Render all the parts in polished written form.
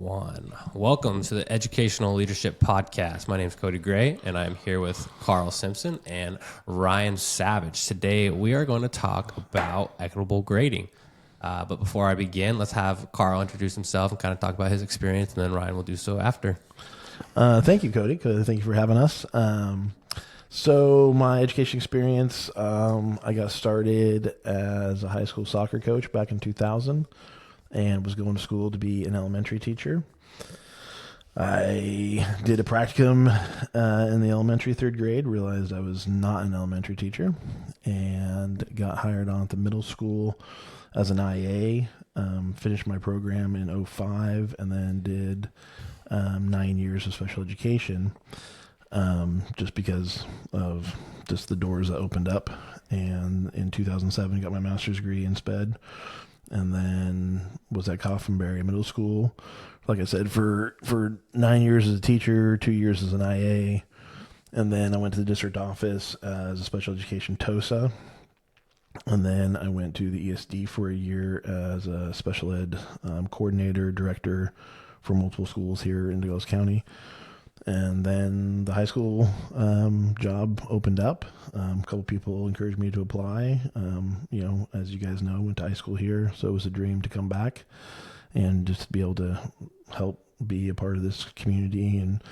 One. Welcome to the Educational Leadership Podcast. My name is Cody Gray, and I'm here with Carl Simpson and Ryan Savage. Today, we are going to talk about equitable grading. But before I begin, let's have Carl introduce himself and kind of talk about his experience, and then Ryan will do so after. Thank you, Cody. Thank you for having us. So my education experience, I got started as a high school soccer coach back in 2000 and was going to school to be an elementary teacher. I did a practicum in the elementary third grade, realized I was not an elementary teacher, and got hired on at the middle school as an IA, finished my program in 2005, and then did 9 years of special education, just because of just the doors that opened up. And in 2007, got my master's degree in SPED, and then was at Coffinberry Middle School, like I said, for 9 years as a teacher, 2 years as an IA, and then I went to the district office as a special education TOSA, and then I went to the ESD for a year as a special ed coordinator, director for multiple schools here in Douglas County. And then the high school job opened up. A couple people encouraged me to apply. As you guys know, went to high school here, so it was a dream to come back and just be able to help be a part of this community and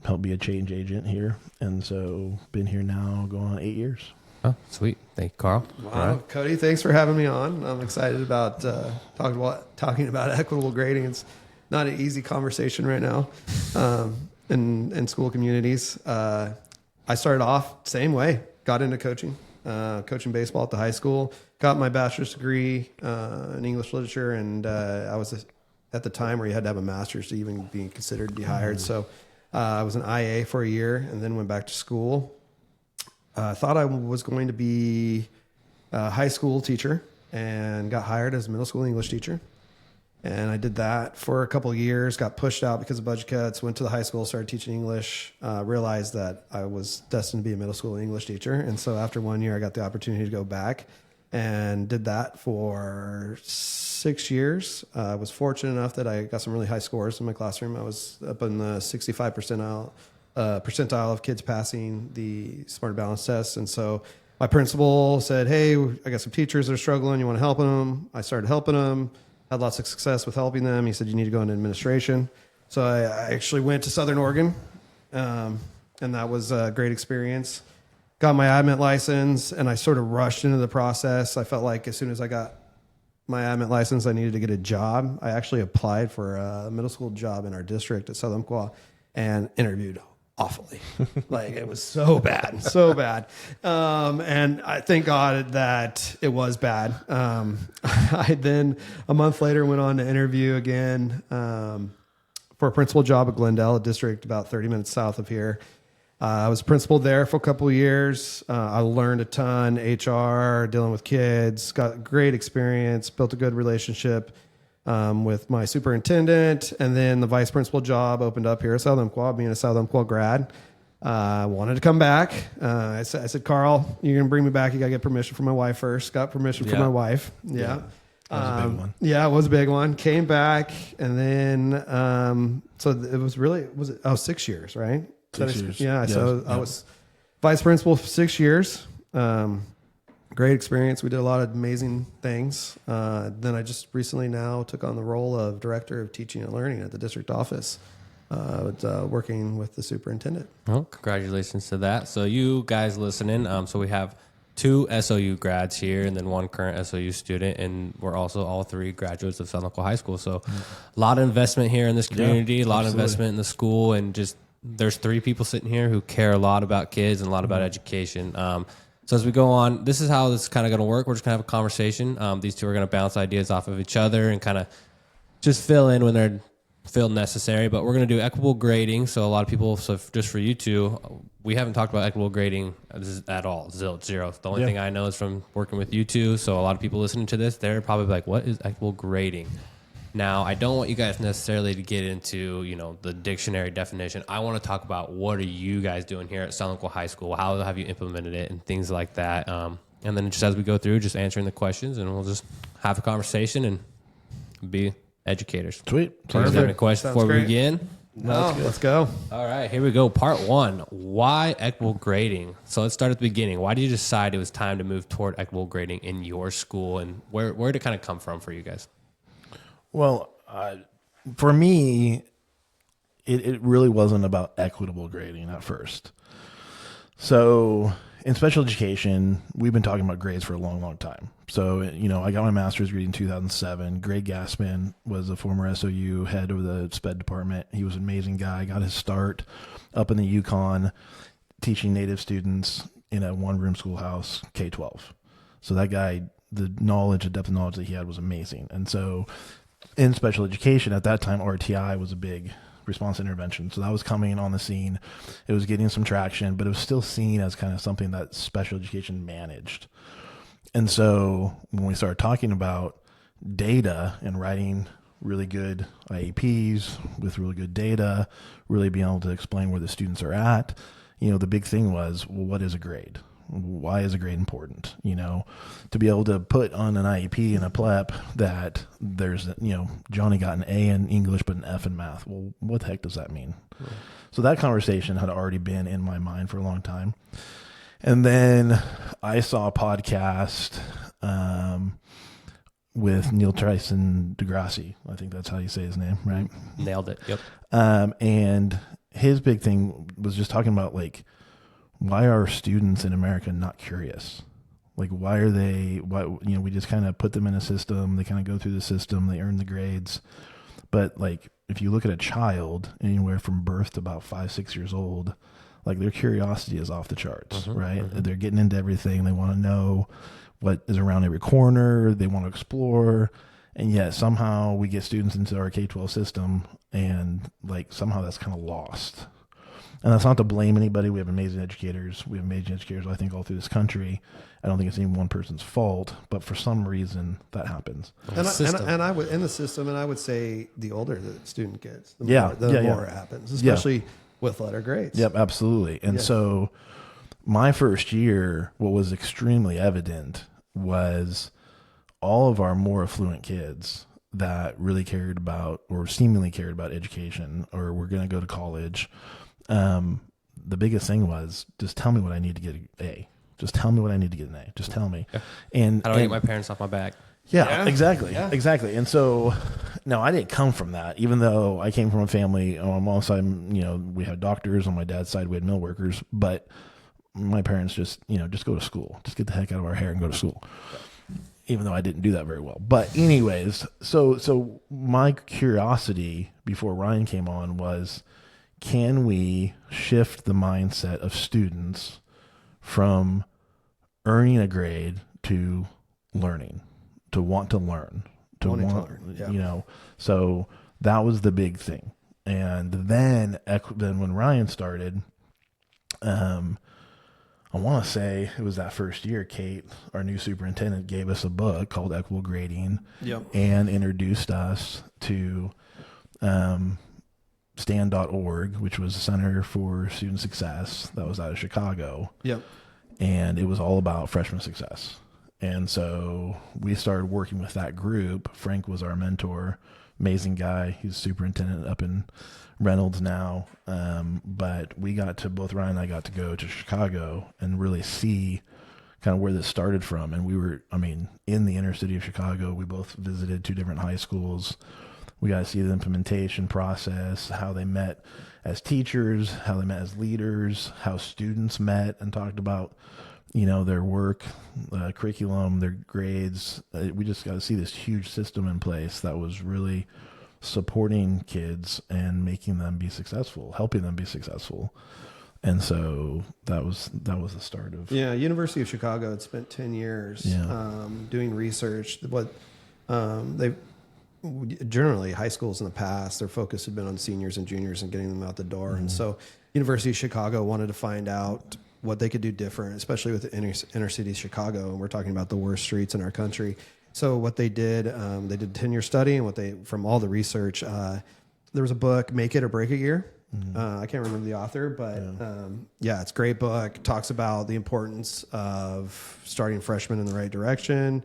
help be a change agent here. And so been here now going on 8 years. Oh, sweet. Thank you, Carl. Wow, Ryan? Cody, thanks for having me on. I'm excited about talking about equitable grading. It's not an easy conversation right now in school communities. I started off same way, got into coaching baseball at the high school, got my bachelor's degree in English literature, and I was at the time where you had to have a master's to even be considered to be hired. So I was an IA for a year and then went back to school. I thought I was going to be a high school teacher and got hired as a middle school English teacher. And I did that for a couple of years, got pushed out because of budget cuts, went to the high school, started teaching English, realized that I was destined to be a middle school English teacher. And so after 1 year, I got the opportunity to go back and did that for 6 years. I was fortunate enough that I got some really high scores in my classroom. I was up in the 65 percentile of kids passing the Smart Balance test. And so my principal said, hey, I got some teachers that are struggling. You want to help them? I started helping them. Had lots of success with helping them. He said, you need to go into administration. So I actually went to Southern Oregon, and that was a great experience. Got my admit license, and I sort of rushed into the process. I felt like as soon as I got my admit license, I needed to get a job. I actually applied for a middle school job in our district at South Umpqua and interviewed awfully. Like, it was so bad. And I thank God that it was bad. I then a month later went on to interview again for a principal job at Glendale, a district about 30 minutes south of here. I was principal there for a couple of years. I learned a ton, HR, dealing with kids, got great experience, built a good relationship with my superintendent, and then the vice principal job opened up here at South Umpqua, being a South Umpqua grad. I wanted to come back. I said, Carl, you're going to bring me back. You got to get permission from my wife first. Got permission from my wife. Yeah. That was a big one. Yeah, it was a big one. Came back, and then, so it was really, 6 years, right? 6 years. Yeah. So I was vice principal for 6 years. Great experience. We did a lot of amazing things. Then I just recently now took on the role of director of teaching and learning at the district office, working with the superintendent. Well, congratulations to that. So you guys listening, so we have 2 SOU grads here and then 1 current SOU student, and we're also all 3 graduates of South Umpqua High School. So a lot of investment here in this community, a lot of investment in the school, and just there's 3 people sitting here who care a lot about kids and a lot about education. So as we go on, this is how this is kind of going to work. We're just going to have a conversation. These 2 are going to bounce ideas off of each other and kind of just fill in when they're feel necessary. But we're going to do equitable grading. So a lot of people, just for you 2, we haven't talked about equitable grading at all. Zero. The only thing I know is from working with you 2. So a lot of people listening to this, they're probably like, what is equitable grading? Now, I don't want you guys necessarily to get into, the dictionary definition. I want to talk about what are you guys doing here at South Umpqua High School? How have you implemented it and things like that? And then just as we go through, just answering the questions, and we'll just have a conversation and be educators. Sweet. So you guys have any questions Sounds before we great. begin? No, let's go. All right, here we go. Part 1, why equitable grading? So let's start at the beginning. Why did you decide it was time to move toward equitable grading in your school, and where did it kind of come from for you guys? Well, for me, it really wasn't about equitable grading at first. So in special education, we've been talking about grades for a long, long time. So, I got my master's degree in 2007. Greg Gassman was a former SOU head of the SPED department. He was an amazing guy. Got his start up in the Yukon teaching native students in a one-room schoolhouse, K-12. So that guy, the depth of knowledge that he had was amazing. And so in special education at that time, RTI was a big response intervention. So that was coming on the scene. It was getting some traction, but it was still seen as kind of something that special education managed. And so when we started talking about data and writing really good IEPs with really good data, really being able to explain where the students are at, the big thing was, well, what is a grade? Why is a grade important? To be able to put on an IEP and a PLEP that there's, Johnny got an A in English but an F in math. Well, what the heck does that mean? Right. So that conversation had already been in my mind for a long time. And then I saw a podcast with Neil Tyson deGrasse. I think that's how you say his name, right? Nailed it. Yep. And his big thing was just talking about why are students in America not curious? Why are they, we just kind of put them in a system. They kind of go through the system. They earn the grades. But if you look at a child anywhere from birth to about 5-6 years old, their curiosity is off the charts, right? Mm-hmm. They're getting into everything. They want to know what is around every corner. They want to explore. And yet somehow we get students into our K-12 system and somehow that's kind of lost. And that's not to blame anybody. We have amazing educators. I think, all through this country. I don't think it's any one person's fault, but for some reason that happens. And I would in the system, and I would say the older the student gets, the more it happens, especially with letter grades. Yep, absolutely. And so my first year, what was extremely evident was all of our more affluent kids that really cared about or seemingly cared about education or were going to go to college. The biggest thing was just tell me what I need to get an A. Just tell me what I need to get an A. Just tell me. Yeah. And how do I get my parents off my back? Yeah, exactly. Yeah. Exactly. And so, no, I didn't come from that, even though I came from a family on my mom's side, we had doctors. On my dad's side, we had mill workers, but my parents just go to school, just get the heck out of our hair and go to school. Even though I didn't do that very well. But anyways, so my curiosity before Ryan came on was, can we shift the mindset of students from earning a grade to learning, to want to learn, to learn. So that was the big thing. And then when Ryan started, I want to say it was that first year, Kate, our new superintendent, gave us a book called Equitable Grading and introduced us to stand.org, which was a Center for Student Success that was out of Chicago. Yep. And it was all about freshman success. And so we started working with that group. Frank was our mentor, amazing guy. He's superintendent up in Reynolds now. But both Ryan and I got to go to Chicago and really see kind of where this started from. And we were, in the inner city of Chicago. We both visited 2 different high schools. We got to see the implementation process, how they met as teachers, how they met as leaders, how students met and talked about, their work, curriculum, their grades. We just got to see this huge system in place that was really supporting kids and making them be successful, helping them be successful. And so that was the start of. Yeah. University of Chicago had spent 10 years doing research. Generally high schools in the past, their focus had been on seniors and juniors and getting them out the door. Mm-hmm. And so University of Chicago wanted to find out what they could do different, especially with the inner city of Chicago. And we're talking about the worst streets in our country. So what they did a 10-year study, and from all the research, there was a book, Make It or Break It Year. Mm-hmm. I can't remember the author, but it's a great book. Talks about the importance of starting freshmen in the right direction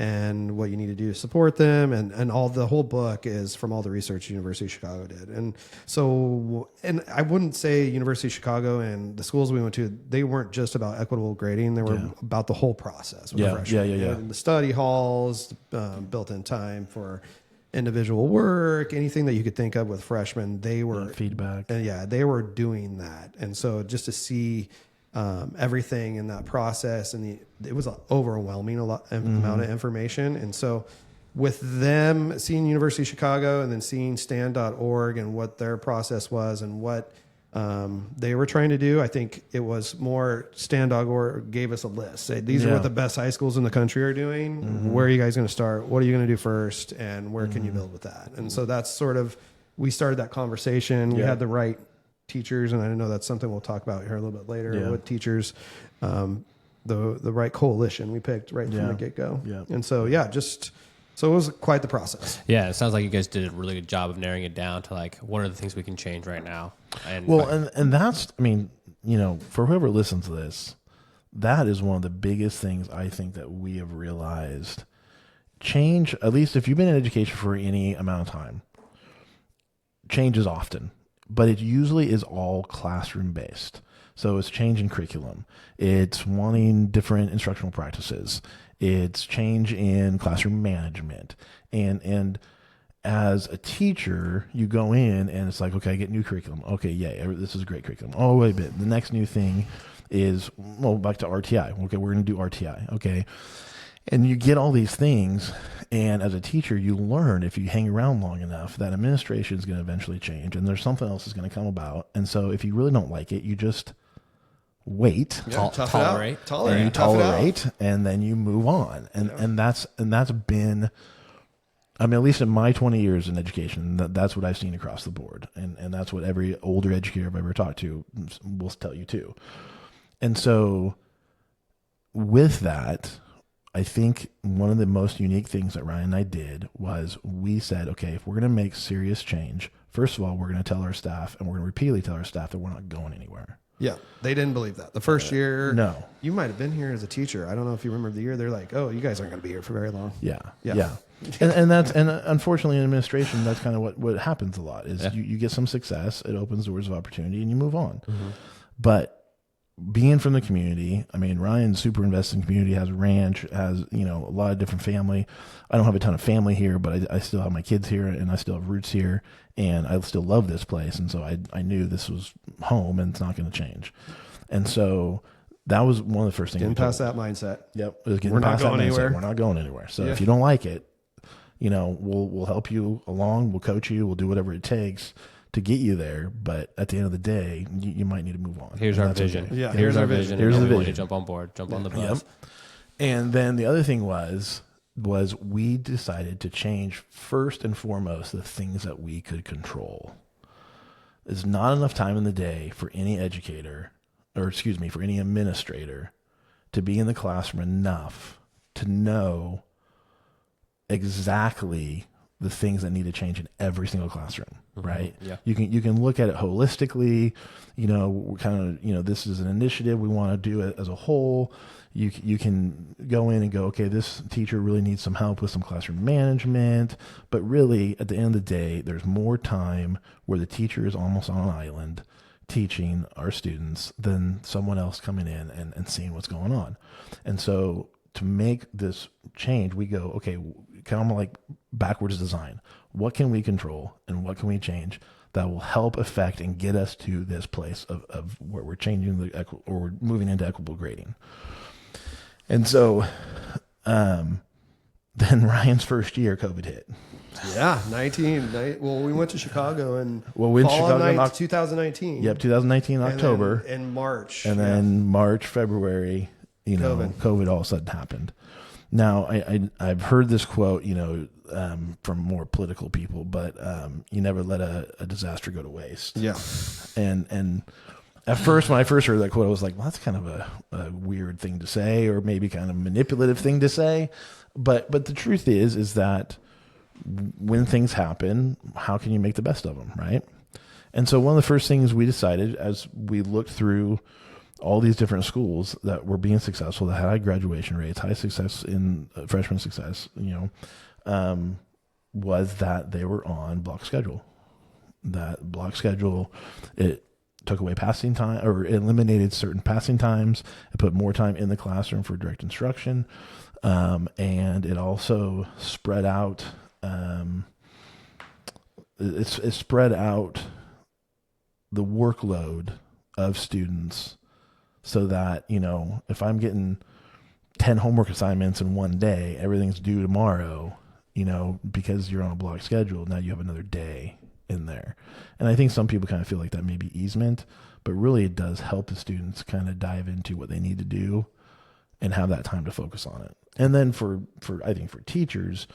and what you need to do to support them. And all the whole book is from all the research the University of Chicago did. And so, and I wouldn't say University of Chicago and the schools we went to, they weren't just about equitable grading. They were about the whole process. With freshmen. The study halls, built-in time for individual work, anything that you could think of with freshmen, they were feedback. And they were doing that. And so just to see everything in that process, and it was an overwhelming amount of information. And so with them seeing University of Chicago and then seeing stand.org and what their process was and what they were trying to do, I think it was more stand.org gave us a list. Say, these are what the best high schools in the country are doing. Where are you guys going to start? What are you going to do first? And where can you build with that? And so that's sort of, we started that conversation. We had the right teachers, and I know that's something we'll talk about here a little bit later. What teachers, the right coalition we picked right from the get-go. And so so it was quite the process. Yeah, it sounds like you guys did a really good job of narrowing it down to like, what are the things we can change right now? And and that's, I mean, for whoever listens to this, that is one of the biggest things I think that we have realized. Change, at least if you've been in education for any amount of time, change is often, but it usually is all classroom based. So it's change in curriculum. It's wanting different instructional practices. It's change in classroom management. And as a teacher, you go in and it's like, okay, I get new curriculum. Okay, yay, this is a great curriculum. Oh, wait a bit. The next new thing is, back to RTI. Okay, we're going to do RTI. Okay. And you get all these things. And as a teacher, you learn, if you hang around long enough, that administration is going to eventually change and there's something else that's going to come about. And so if you really don't like it, you just wait, tolerate, and you tolerate, and then you move on. And that's been, I mean, at least in my 20 years in education, that's what I've seen across the board. And that's what every older educator I've ever talked to will tell you too. And so with that, I think one of the most unique things that Ryan and I did was we said, okay, if we're going to make serious change, first of all, we're going to tell our staff, and we're going to repeatedly tell our staff that we're not going anywhere. Yeah, they didn't believe that. The first year, no. You might have been here as a teacher. I don't know if you remember the year. They're like, "Oh, you guys aren't going to be here for very long." Yeah. And unfortunately in administration, that's kind of what happens a lot is you get some success, it opens doors of opportunity, and you move on. But being from the community, I mean, Ryan's super invested in community, has a ranch, has, a lot of different family. I don't have a ton of family here, but I still have my kids here and I still have roots here and I still love this place. And so I knew this was home and it's not going to change. And so that was one of the first things. Getting past that mindset. Yep. We're not going anywhere. We're not going anywhere. So if you don't like it, we'll help you along. We'll coach you. We'll do whatever it takes to get you there, but at the end of the day, you might need to move on. Here's our vision. Okay. Yeah, here's our vision. Here's the vision. Jump on board. Jump on the bus. And then the other thing was we decided to change first and foremost the things that we could control. There's not enough time in the day for any educator, for any administrator to be in the classroom enough to know exactly the things that need to change in every single classroom, right? Yeah. You can look at it holistically, we're kind of, this is an initiative. We want to do it as a whole. You can go in and go, okay, this teacher really needs some help with some classroom management, but really at the end of the day, there's more time where the teacher is almost on an island teaching our students than someone else coming in and seeing what's going on. And so to make this change, we go, okay, kind of like backwards design. What can we control and what can we change that will help affect and get us to this place of where we're changing or we're moving into equitable grading. And so then Ryan's first year, COVID hit. Yeah, we went to Chicago and in 2019. Yep, 2019 October. In March. And then March, February, COVID all of a sudden happened. Now, I've heard this quote, from more political people, but you never let a disaster go to waste. Yeah. And at first, when I first heard that quote, I was like, well, that's kind of a weird thing to say, or maybe kind of manipulative thing to say. But the truth is that when things happen, how can you make the best of them, right? And so one of the first things we decided as we looked through all these different schools that were being successful, that had high graduation rates, high success in freshman success, was that they were on block schedule. That block schedule, it took away passing time, or it eliminated certain passing times. It put more time in the classroom for direct instruction. And it also spread out, it spread out the workload of students so that, if I'm getting 10 homework assignments in one day, everything's due tomorrow, because you're on a block schedule, now you have another day in there. And I think some people kind of feel like that may be easement, but really it does help the students kind of dive into what they need to do and have that time to focus on it. And then for I think for teachers,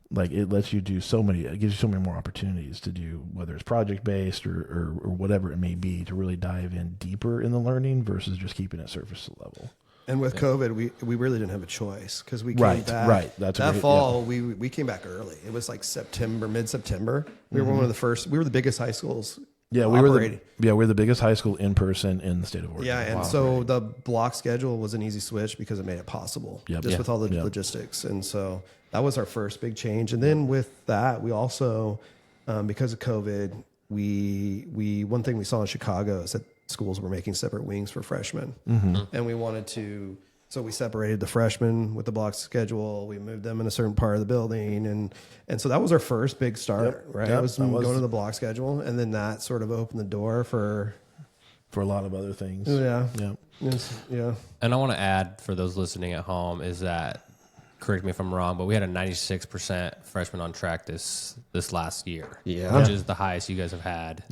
like it lets you do it gives you so many more opportunities to do, whether it's project based or whatever it may be, to really dive in deeper in the learning versus just keeping it surface level. And with COVID, we really didn't have a choice because we came back. Right. That's that fall. Yeah. We came back early. It was like mid-September. We were one of the first. We were the biggest high schools. Yeah, we were the biggest high school in person in the state of Oregon. Yeah, and so the block schedule was an easy switch because it made it possible. With all the logistics, and so that was our first big change. And then with that, we also, because of COVID, we one thing we saw in Chicago is that schools were making separate wings for freshmen, and we wanted to. So we separated the freshmen with the block schedule. We moved them in a certain part of the building, and so that was our first big start, right? It was going to the block schedule, and then that sort of opened the door for a lot of other things. Yeah. And I want to add for those listening at home is that, correct me if I'm wrong, but we had a 96% freshman on track this last year, which is the highest you guys have had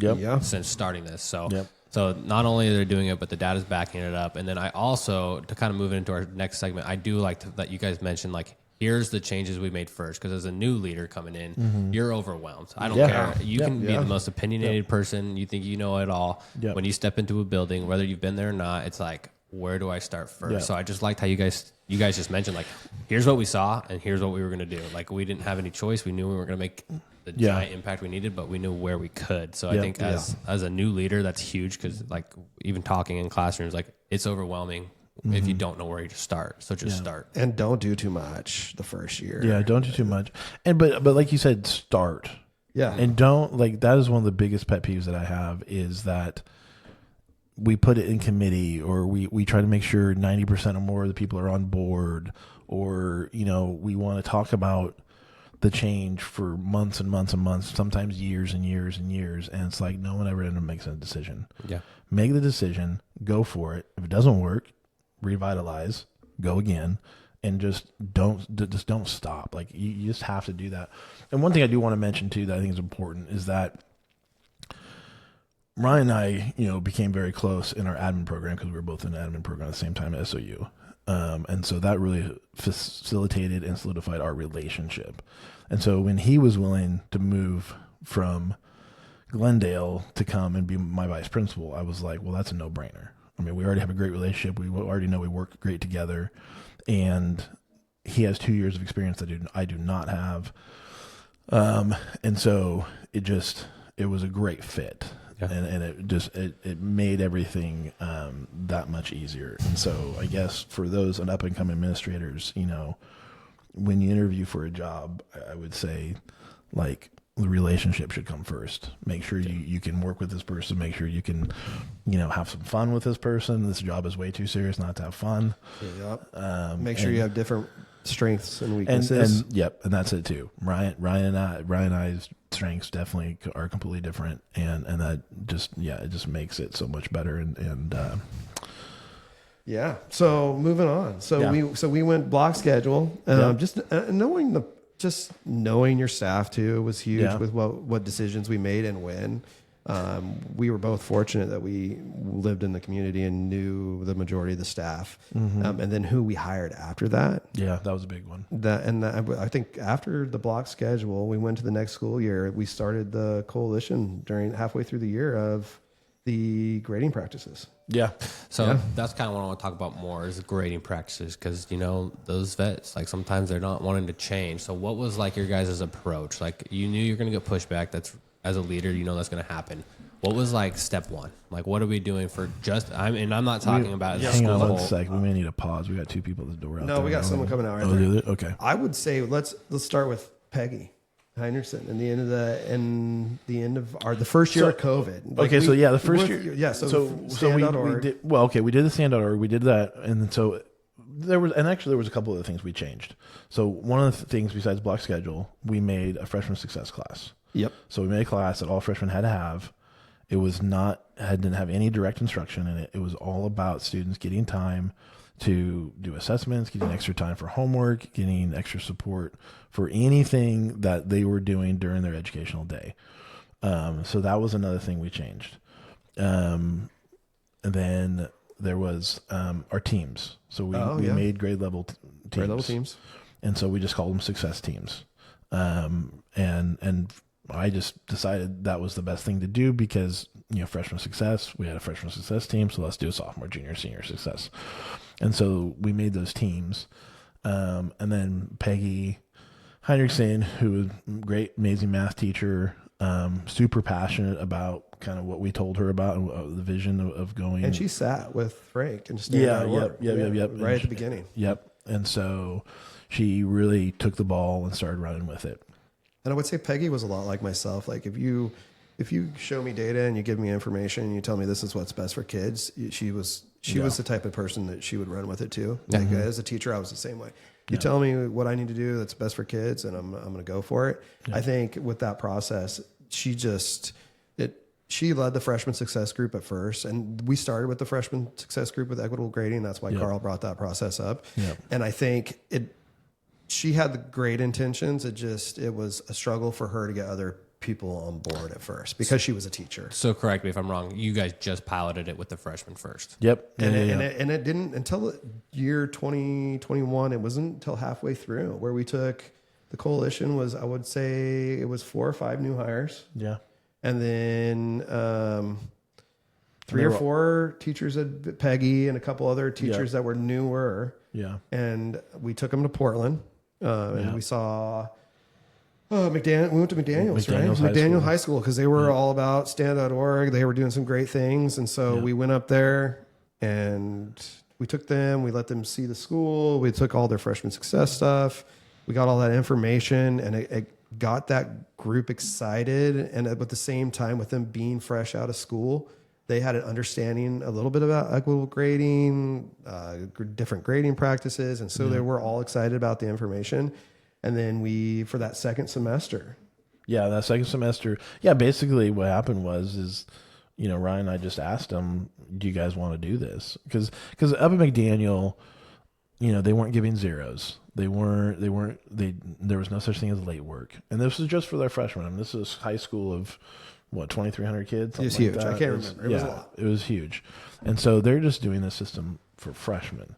since starting this. So not only are they doing it, but the data's backing it up. And then I also, to kind of move into our next segment, I do like that you guys mentioned, like, here's the changes we made first. Because as a new leader coming in, you're overwhelmed. I don't care. You can be the most opinionated person. You think you know it all. When you step into a building, whether you've been there or not, it's like, where do I start first? So I just liked how you guys just mentioned, like, here's what we saw and here's what we were going to do. Like, we didn't have any choice. We knew we weren't going to make the giant impact we needed, but we knew where we could. So I think as a new leader, that's huge, because like even talking in classrooms, like it's overwhelming if you don't know where to start. So just start. And don't do too much the first year. Yeah, don't do too much. And but like you said, start. Yeah. And don't, like, that is one of the biggest pet peeves that I have, is that we put it in committee, or we try to make sure 90% or more of the people are on board, or, we want to talk about the change for months and months and months, sometimes years and years and years. And it's like, no one ever makes a decision. Yeah. Make the decision, go for it. If it doesn't work, revitalize, go again, and just don't stop. Like, you just have to do that. And one thing I do want to mention too, that I think is important, is that Ryan and I, became very close in our admin program, because we were both in the admin program at the same time at SOU. And so that really facilitated and solidified our relationship. And so when he was willing to move from Glendale to come and be my vice principal, I was like, well, that's a no-brainer. I mean, we already have a great relationship. We already know we work great together. And he has 2 years of experience that I do not have. And so it was a great fit. Yeah. And it made everything that much easier. And so I guess for those up and coming administrators, when you interview for a job, I would say, like, the relationship should come first. Make sure you can work with this person. Make sure you can, have some fun with this person. This job is way too serious not to have fun. Make sure you have different strengths and weaknesses. And that's it too. Ryan and I's strengths definitely are completely different, and that it just makes it so much better. So moving on. We went block schedule. Just knowing your staff too was huge with what decisions we made and when. We were both fortunate that we lived in the community and knew the majority of the staff, and then who we hired after that. Yeah, that was a big one. I think after the block schedule, we went to the next school year. We started the coalition halfway through the year of the grading practices. Yeah. So that's kind of what I want to talk about more, is the grading practices, because, those vets, like, sometimes they're not wanting to change. So what was, like, your guys' approach? Like, you knew you're going to get pushback. That's, as a leader, that's going to happen. What was like step one? Like, what are we doing for just? I'm not talking about the Hang school on as a one whole. sec. We may need a pause. We got two people at the door. Out No, there we got now. someone coming out right Oh, there. do they? Okay. I would say let's start with Peggy Heinerson and the first year of COVID. Like Okay, so yeah, the first year. Yeah, so we stand.org. did we did the stand.org. We did that, and then so there was a couple of things we changed. So one of the things besides block schedule, we made a freshman success class. Yep. So we made a class that all freshmen had to have. It was didn't have any direct instruction in it. It was all about students getting time to do assessments, getting extra time for homework, getting extra support for anything that they were doing during their educational day. So that was another thing we changed. And then there was our teams. So we made grade level teams. Grade level teams. And so we just called them success teams. And I just decided that was the best thing to do because, freshman success, we had a freshman success team. So let's do a sophomore, junior, senior success. And so we made those teams. And then Peggy Heinrichsen, who was a great, amazing math teacher, super passionate about kind of what we told her about the vision of going. And she sat with Frank and just yep. right at the beginning. Yep. And so she really took the ball and started running with it. And I would say Peggy was a lot like myself. Like if you show me data and you give me information and you tell me this is what's best for kids, she was the type of person that she would run with it too. Like as a teacher, I was the same way. You tell me what I need to do that's best for kids, and I'm going to go for it. Yeah. I think with that process, she led the freshman success group at first, and we started with the freshman success group with equitable grading. That's why Carl brought that process up. Yep. And I think she had the great intentions. It was a struggle for her to get other people on board at first because she was a teacher. So correct me if I'm wrong. You guys just piloted it with the freshmen first. Yep. And it didn't until year 2021. It wasn't until halfway through where we took the coalition was, I would say it was 4 or 5 new hires. Yeah. And then 3 or 4 teachers at Peggy and a couple other teachers that were newer. Yeah. And we took them to Portland and we saw we went to McDaniel's, right? McDaniel High School, because they were all about stand.org. They were doing some great things. And so we went up there and we took them, we let them see the school. We took all their freshman success stuff. We got all that information, and it got that group excited. And at the same time, with them being fresh out of school, they had an understanding a little bit about equitable grading, different grading practices. And so they were all excited about the information. And then for that second semester. Yeah, that second semester. Yeah, basically what happened was Ryan and I just asked them, do you guys want to do this? Because up at McDaniel, they weren't giving zeros. There was no such thing as late work. And this was just for their freshmen. I mean, this is high school of, 2,300 kids? It was huge. I can't remember. It was a lot. It was huge. And so they're just doing this system for freshmen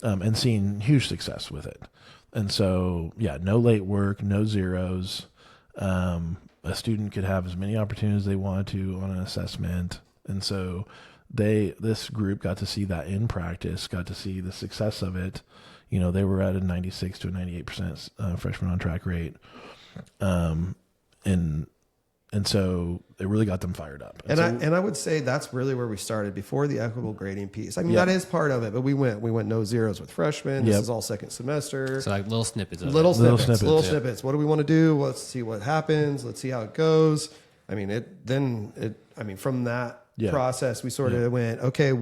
and seeing huge success with it. And so, no late work, no zeros. A student could have as many opportunities they wanted to on an assessment. And so this group got to see that in practice, got to see the success of it. They were at a 96 to a 98% freshman on track rate. And so it really got them fired up. And I would say that's really where we started before the equitable grading piece. I mean, that is part of it, but we went no zeros with freshmen. This is all second semester. So like little snippets. Little snippets. What do we want to do? Let's see what happens. Let's see how it goes. I mean, from that process, we sort of went, okay,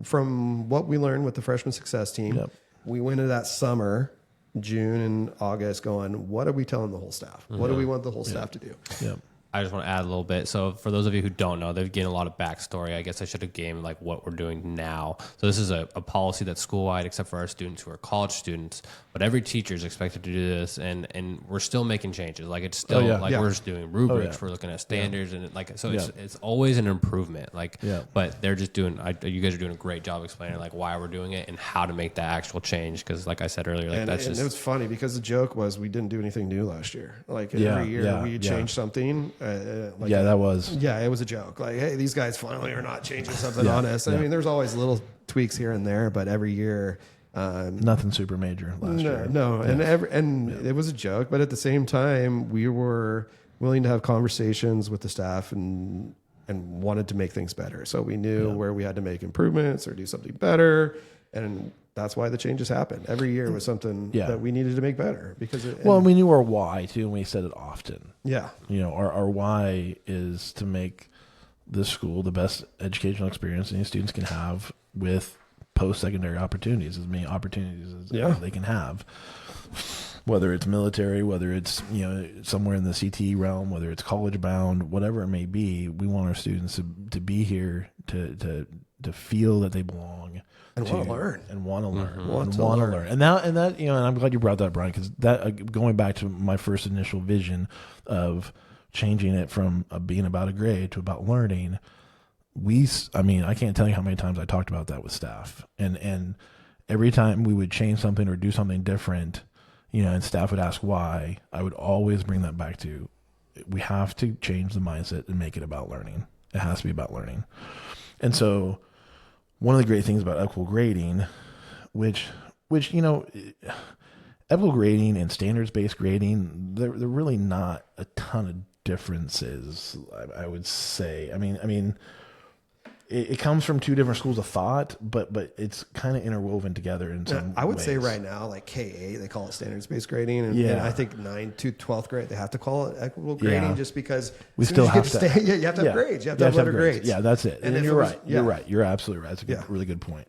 from what we learned with the freshman success team, we went into that summer, June and August, going, what are we telling the whole staff? What do we want the whole staff to do? Yeah. I just want to add a little bit. So for those of you who don't know, they've gained a lot of backstory. I guess I should have gained like what we're doing now. So this is a policy that's school-wide except for our students who are college students. But every teacher is expected to do this, and we're still making changes. Like it's still we're just doing rubrics. We're looking at standards, and it's always an improvement. But they're just doing. You guys are doing a great job explaining like why we're doing it and how to make that actual change. Because like I said earlier, and it was funny because the joke was we didn't do anything new last year. Like every year we changed something. It was a joke. Like, hey, these guys finally are not changing something on us. I mean, there's always little tweaks here and there, but every year, nothing super major last year. No, and it was a joke, but at the same time, we were willing to have conversations with the staff and and wanted to make things better. So we knew where we had to make improvements or do something better. And that's why the changes happened. Every year was something that we needed to make better because we knew our why too, and we said it often. Yeah. Our why is to make this school the best educational experience any students can have with post-secondary opportunities, as many opportunities as they can have. Whether it's military, whether it's somewhere in the CTE realm, whether it's college bound, whatever it may be, we want our students to be here to feel that they belong and want to learn and want to learn. And I'm glad you brought that, Brian, because that going back to my first initial vision of changing it from being about a grade to about learning. I can't tell you how many times I talked about that with staff, and every time we would change something or do something different, and staff would ask why, I would always bring that back to, we have to change the mindset and make it about learning. It has to be about learning. And so one of the great things about equitable grading, which equitable grading and standards-based grading, they're really not a ton of differences, I would say. I mean, it comes from two different schools of thought, but it's kind of interwoven together in some I would ways. say right now, like K8, they call it standards-based grading. And I think 9th to 12th grade, they have to call it equitable grading just because we still have to. You have to have grades. You have to have letter grades. Yeah, that's it. And you're right. You're right. You're absolutely right. That's a really good point.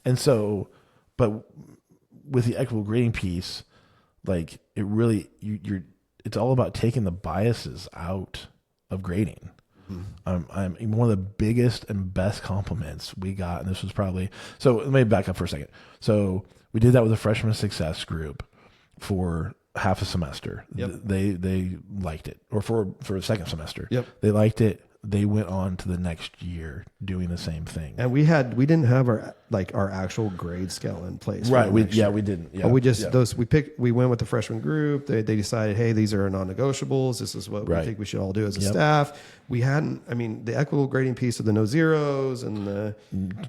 And so, but with the equitable grading piece, like it really, it's all about taking the biases out of grading. I'm one of the biggest and best compliments we got, and this was probably, so let me back up for a second. So we did that with a freshman success group for half a semester. They liked it, or for a second semester. They liked it. They went on to the next year doing the same thing. And we didn't have our actual grade scale in place. Right. We didn't. Yeah. We just we went with the freshman group. They decided, hey, these are non-negotiables. This is what we think we should all do as a staff. We hadn't. I mean, the equitable grading piece of the no zeros and the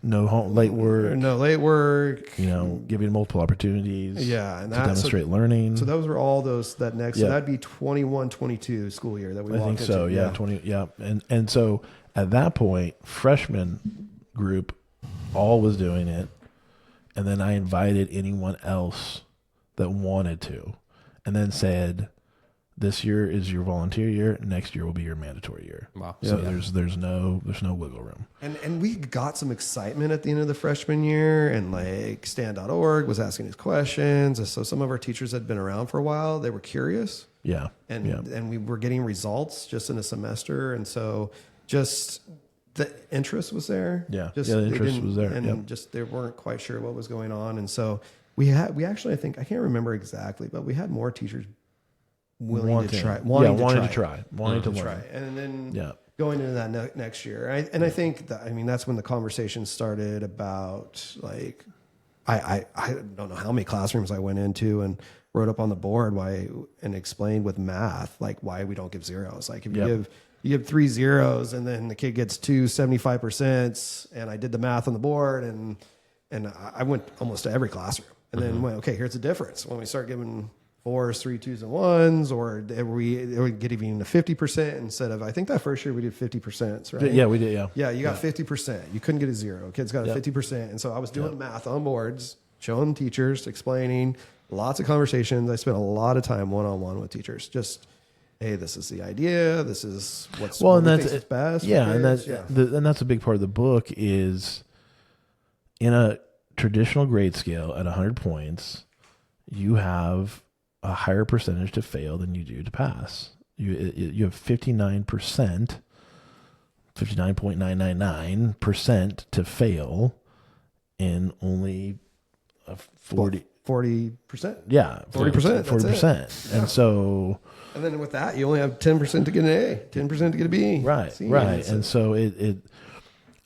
late work. Giving multiple opportunities. Yeah, and to demonstrate learning. So those were all that next. So that'd be 21-22 school year that we walked into. I think so. Yeah, 20. Yeah, and so at that point, freshman group all was doing it, and then I invited anyone else that wanted to, and then said, this year is your volunteer year, next year will be your mandatory year. Wow. So there's no wiggle room. And we got some excitement at the end of the freshman year, and like Stan.org was asking us questions. And so some of our teachers had been around for a while. They were curious. Yeah. And we were getting results just in a semester. And so just the interest was there. Yeah. The interest was there. And just they weren't quite sure what was going on. And so we actually, I think, I can't remember exactly, but we had more teachers wanting to try. And then going into that next year. I think that's when the conversation started about like, I don't know how many classrooms I went into and wrote up on the board and explained with math, like why we don't give zeros. Like if you give 3 zeros and then the kid gets 2 75%, and I did the math on the board and I went almost to every classroom and then went, okay, here's the difference. When we start giving 4s, 3 2s and 1s, or we get even to 50% instead of, I think that first year we did 50%, right? Yeah, we did. Yeah. You got 50%. You couldn't get a 0. Kids got a 50%. And so I was doing math on boards, showing teachers, explaining, lots of conversations. I spent a lot of time one-on-one with teachers. Just, hey, this is the idea. This is what we think is best. Yeah. And that's a big part of the book is in a traditional grade scale at 100 points, you have a higher percentage to fail than you do to pass. You have 59%, 59.999% to fail in only 40%. Yeah, 40%. 40%. And so, and then with that, you only have 10% to get an A, 10% to get a B. Right. And so it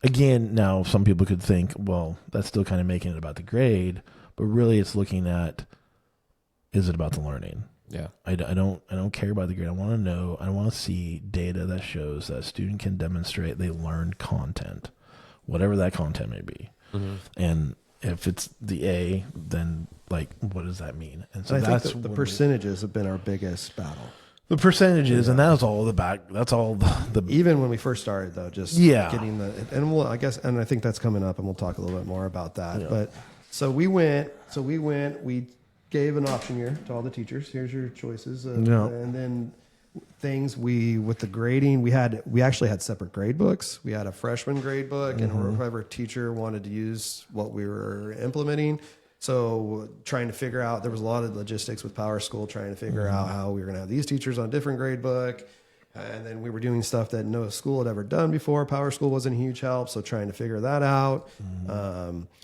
again, now some people could think, well, that's still kind of making it about the grade, but really it's looking at, is it about the learning? Yeah. I don't care about the grade. I want to know, I want to see data that shows that a student can demonstrate they learned content, whatever that content may be. Mm-hmm. And if it's the A, then like, what does that mean? And so I think the percentages have been our biggest battle. The percentages, and that's all the back. That's all the Even when we first started, though, just getting the and I think that's coming up, and we'll talk a little bit more about that. Yeah. But we gave an option year to all the teachers. Here's your choices, and then with the grading, we actually had separate grade books. We had a freshman grade book, and whoever teacher wanted to use what we were implementing. So trying to figure out, there was a lot of logistics with Power School, trying to figure out how we were going to have these teachers on a different grade book. And then we were doing stuff that no school had ever done before. Power School wasn't a huge help. So trying to figure that out.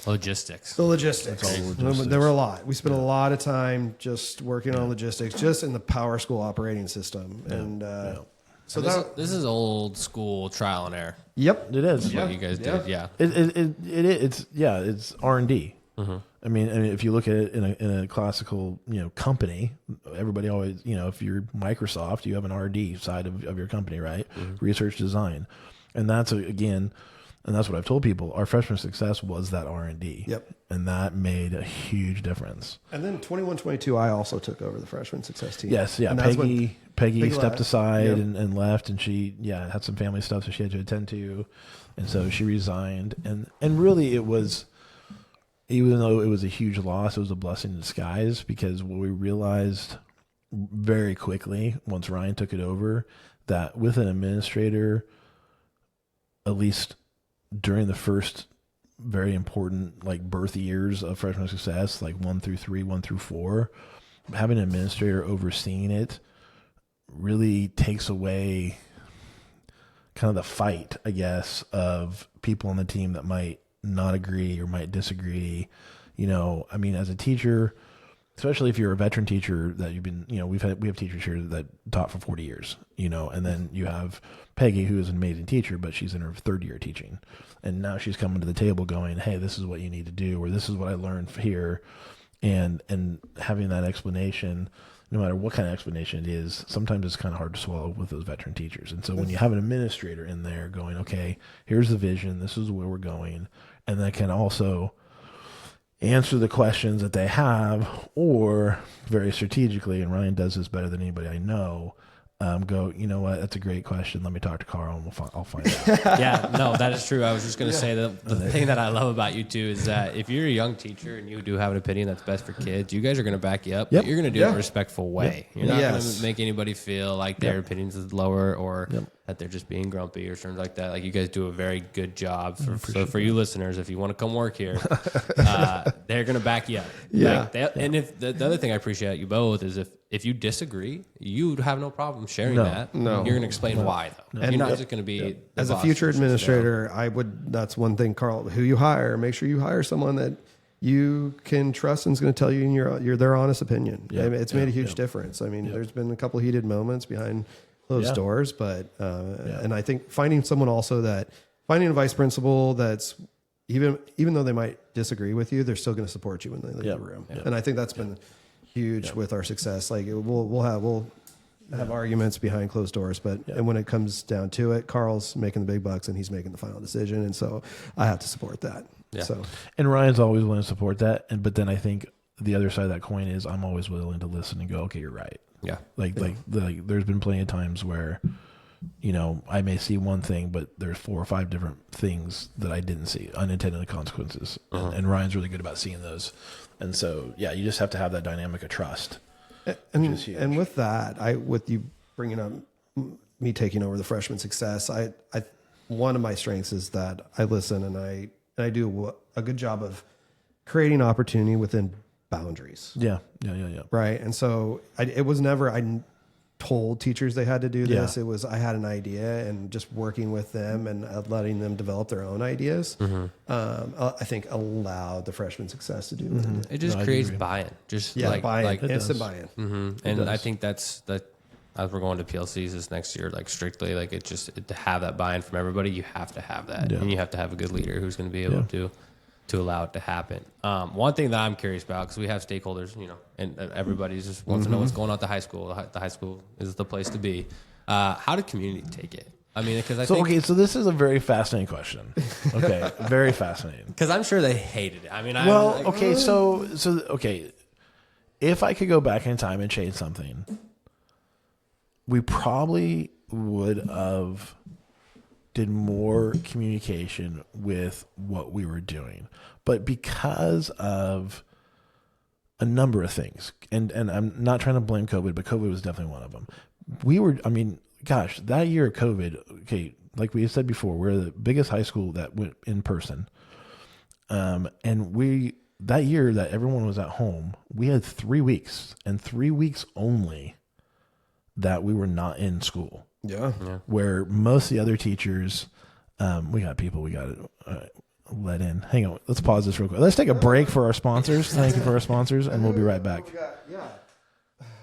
Logistics. The logistics. There were a lot. We spent a lot of time just working on logistics, just in the Power School operating system. And so this is old school trial and error. Yep. It is. What you guys did. Yeah. It's R&D. I mean, if you look at it in a classical, company, everybody always, if you're Microsoft, you have an R&D side of your company, right? Research design. And that's what I've told people. Our freshman success was that R&D. Yep. And that made a huge difference. And then 21-22, I also took over the freshman success team. Yes. Yeah. Peggy stepped aside and left, and she, had some family stuff that she had to attend to. And so she resigned. And really it was, even though it was a huge loss, it was a blessing in disguise, because what we realized very quickly once Ryan took it over, that with an administrator, at least during the first very important birth years of freshman success, 1 through 3, 1 through 4, having an administrator overseeing it really takes away kind of the fight, I guess, of people on the team that might not agree or might disagree. As a teacher, especially if you're a veteran teacher that you've been, we have teachers here that taught for 40 years, and then you have Peggy, who is an amazing teacher, but she's in her 3rd year teaching. And now she's coming to the table going, hey, this is what you need to do, or this is what I learned here. And having that explanation, no matter what kind of explanation it is, sometimes it's kind of hard to swallow with those veteran teachers. And so when you have an administrator in there going, okay, here's the vision, this is where we're going, and that can also answer the questions that they have, or very strategically, and Ryan does this better than anybody I know, go, you know what, that's a great question. Let me talk to Carl and I'll find out. Yeah, no, that is true. I was just going to say that the thing that I love about you too is that if you're a young teacher and you do have an opinion that's best for kids, you guys are going to back you up, but you're going to do it in a respectful way. You're not going to make anybody feel like their opinions is lower, or that they're just being grumpy or something like that. Like, you guys do a very good job. So for you listeners, if you want to come work here, they're going to back you up. Yeah. And if the other thing I appreciate you both is if you disagree, you'd have no problem sharing that. No. You're going to explain why, though. And you're not just going to be as a future administrator. That's one thing, Carl. Who you hire, make sure you hire someone that you can trust and is going to tell you their honest opinion. Yeah. I mean, it's made a huge difference. I mean, there's been a couple of heated moments behind closed doors, but and I think finding a vice principal that's even though they might disagree with you, they're still going to support you when they leave the room. Yeah. And I think that's been huge with our success. Like, we'll have arguments behind closed doors, but and when it comes down to it, Carl's making the big bucks and he's making the final decision, and so I have to support that. Yeah. So, and Ryan's always willing to support that, but then I think the other side of that coin is I'm always willing to listen and go, okay, you're right. Yeah. Like there's been plenty of times where, I may see one thing, but there's 4 or 5 different things that I didn't see, unintended consequences. And Ryan's really good about seeing those. And so, you just have to have that dynamic of trust. And with that, with you bringing up me taking over the freshman success, I one of my strengths is that I listen and I do a good job of creating opportunity within boundaries. Yeah. Right. And so it was never, I told teachers they had to do this. It was, I had an idea, and just working with them and letting them develop their own ideas, I think allowed the freshman success to do that. It just creates buy-in. Just buy-in, instant buy-in. And I think that's as we're going to PLCs this next year, strictly, to have that buy-in from everybody, you have to have that. And you have to have a good leader who's going to be able to allow it to happen. One thing that I'm curious about, because we have stakeholders, and everybody just wants to know what's going on at the high school. The high school is the place to be. How did community take it? I mean, because so this is a very fascinating question. Okay, very fascinating. Because I'm sure they hated it. I mean, so if I could go back in time and change something, we probably would have did more communication with what we were doing. But because of a number of things, and I'm not trying to blame COVID, but COVID was definitely one of them. That year of COVID, okay, like we said before, we're the biggest high school that went in person. And that year that everyone was at home, we had 3 weeks, and 3 weeks only that we were not in school. Yeah. Where most of the other teachers, we got to let in. Hang on. Let's pause this real quick. Let's take a break for our sponsors. Thank you for our sponsors, and we'll be right back.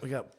We got